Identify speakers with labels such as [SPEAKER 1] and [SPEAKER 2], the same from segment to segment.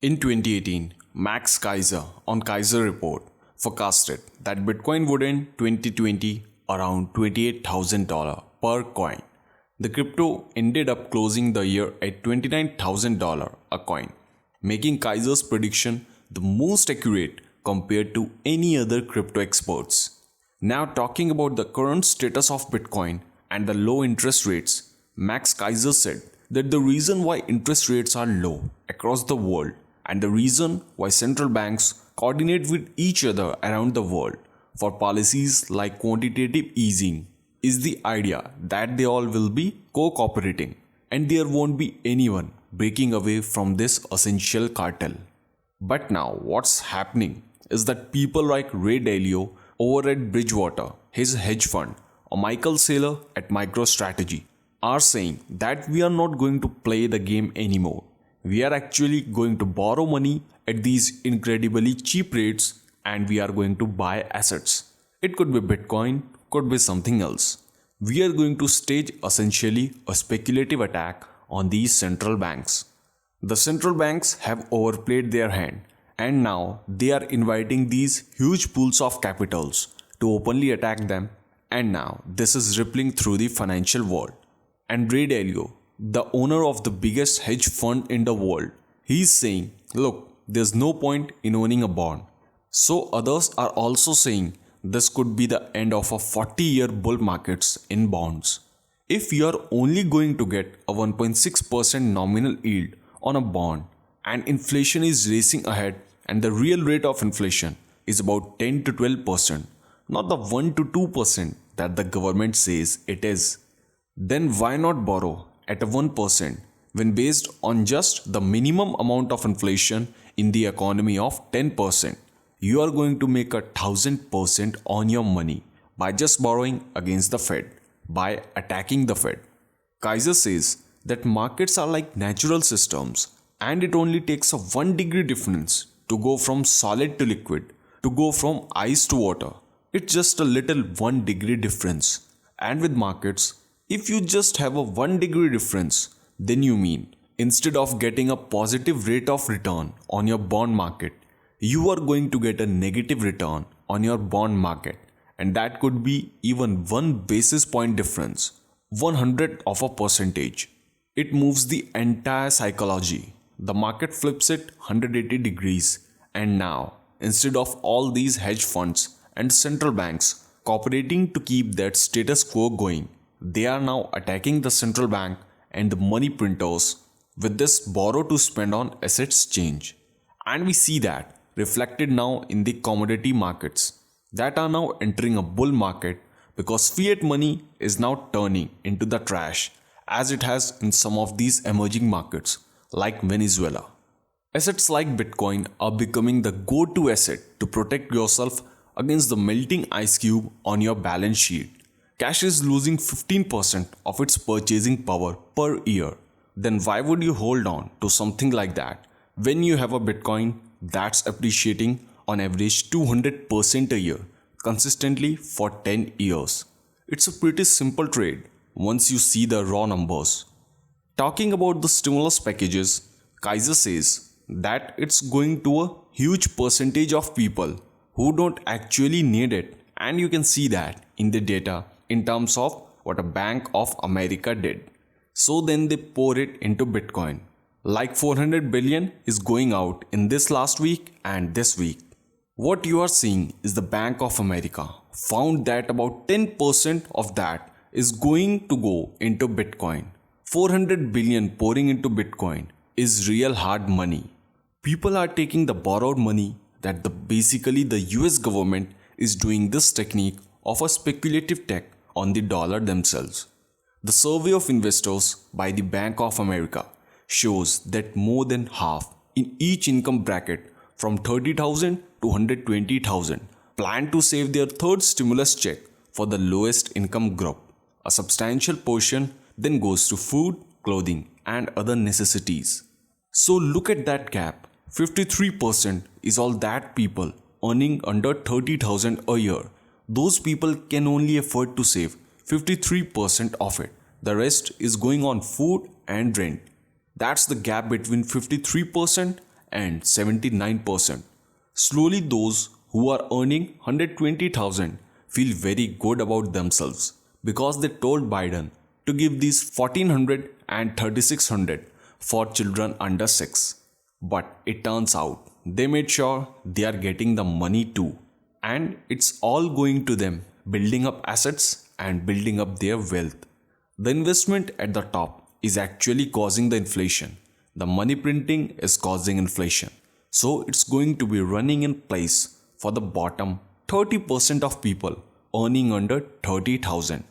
[SPEAKER 1] In 2018, Max Keiser on Keiser Report forecasted that Bitcoin would end 2020 around $28,000 per coin. The crypto ended up closing the year at $29,000 a coin, making Keiser's prediction the most accurate compared to any other crypto experts. Now, talking about the current status of Bitcoin and the low interest rates, Max Keiser said that the reason why interest rates are low across the world and the reason why central banks coordinate with each other around the world for policies like quantitative easing is the idea that they all will be cooperating and there won't be anyone breaking away from this essential cartel. But now what's happening is that people like Ray Dalio over at Bridgewater, his hedge fund, or Michael Saylor at MicroStrategy are saying that we are not going to play the game anymore. We are actually going to borrow money at these incredibly cheap rates and we are going to buy assets. It could be Bitcoin, could be something else. We are going to stage essentially a speculative attack on these central banks. The central banks have overplayed their hand and now they are inviting these huge pools of capitals to openly attack them, and now this is rippling through the financial world. And Ray Dalio, the owner of the biggest hedge fund in the world, he's saying, look, there's no point in owning a bond. So others are also saying this could be the end of a 40-year bull markets in bonds. If you are only going to get a 1.6% nominal yield on a bond and inflation is racing ahead and the real rate of inflation is about 10 to 12%, not the 1 to 2% that the government says it is, then why not borrow at a 1% when based on just the minimum amount of inflation in the economy of 10%? You are going to make 1,000% on your money by just borrowing against the Fed, by attacking the Fed. Keiser says that markets are like natural systems and it only takes a 1 degree difference to go from solid to liquid, to go from ice to water. It's just a little 1 degree difference. And with markets, if you just have a 1 degree difference, then you mean instead of getting a positive rate of return on your bond market, you are going to get a negative return on your bond market. And that could be even 1 basis point difference, 100 of a percentage. It moves the entire psychology. The market flips it 180 degrees. And now, instead of all these hedge funds and central banks cooperating to keep that status quo going, they are now attacking the central bank and the money printers with this borrow to spend on assets change. And we see that reflected now in the commodity markets that are now entering a bull market because fiat money is now turning into the trash as it has in some of these emerging markets like Venezuela. Assets like Bitcoin are becoming the go-to asset to protect yourself against the melting ice cube on your balance sheet. Cash is losing 15% of its purchasing power per year. Then why would you hold on to something like that when you have a Bitcoin that's appreciating on average 200% a year consistently for 10 years? It's a pretty simple trade once you see the raw numbers. Talking about the stimulus packages, Keiser says that it's going to a huge percentage of people who don't actually need it, and you can see that in the data in terms of what a Bank of America did. So then they pour it into Bitcoin. Like 400 billion is going out in this last week and this week. What you are seeing is the Bank of America found that about 10% of that is going to go into Bitcoin. 400 billion pouring into Bitcoin is real hard money. People are taking the borrowed money that basically the US government is doing this technique of a speculative tech on the dollar themselves. The survey of investors by the Bank of America shows that more than half in each income bracket from 30,000 to 120,000 plan to save their third stimulus check for the lowest income group. A substantial portion then goes to food, clothing and other necessities. So look at that gap. 53% is all that people earning under 30,000 a year. Those people can only afford to save 53% of it. The rest is going on food and rent. That's the gap between 53% and 79%. Slowly, those who are earning 120,000 feel very good about themselves because they told Biden to give these 1400 and 3600 for children under 6. But it turns out they made sure they are getting the money too. And it's all going to them building up assets and building up their wealth. The investment at the top is actually causing the inflation. The money printing is causing inflation. So it's going to be running in place for the bottom 30% of people earning under 30,000.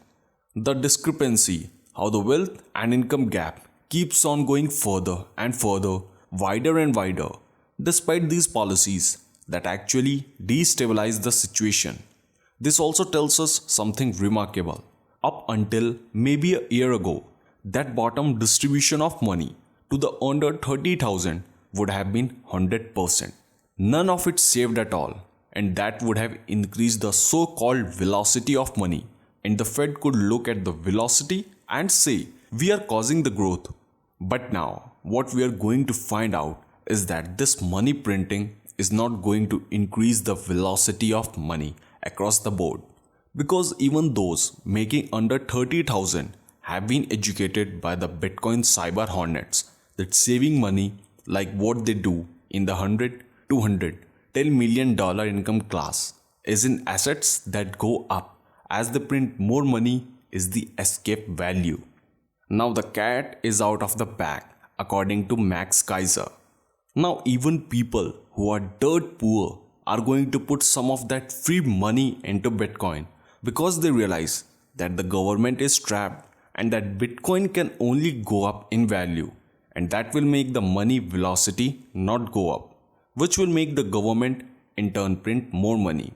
[SPEAKER 1] The discrepancy, how the wealth and income gap keeps on going further and further, wider and wider, despite these policies that actually destabilize the situation. This also tells us something remarkable. Up until maybe a year ago, that bottom distribution of money to the under 30,000 would have been 100%. None of it saved at all, and that would have increased the so-called velocity of money. And the Fed could look at the velocity and say, we are causing the growth. But now, what we are going to find out is that this money printing is not going to increase the velocity of money across the board, because even those making under 30,000 have been educated by the Bitcoin cyber hornets that saving money like what they do in the 100, 200, $10 million income class is in assets that go up as they print more money is the escape value. Now the cat is out of the bag according to Max Keiser. Now even people who are dirt poor are going to put some of that free money into Bitcoin because they realize that the government is trapped and that Bitcoin can only go up in value, and that will make the money velocity not go up, which will make the government in turn print more money.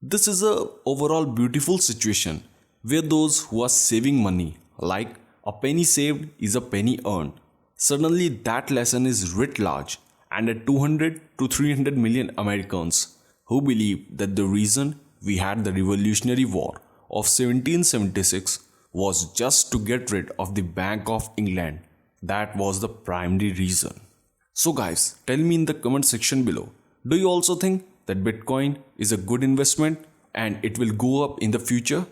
[SPEAKER 1] This is a overall beautiful situation where those who are saving money, like a penny saved is a penny earned, suddenly that lesson is writ large, and at 200 to 300 million Americans who believe that the reason we had the Revolutionary War of 1776 was just to get rid of the Bank of England. That was the primary reason. So guys, tell me in the comment section below, do you also think that Bitcoin is a good investment and it will go up in the future?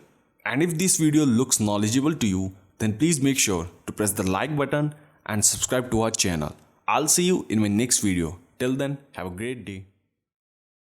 [SPEAKER 1] And if this video looks knowledgeable to you, then please make sure to press the like button and subscribe to our channel. I'll see you in my next video. Till then, have a great day.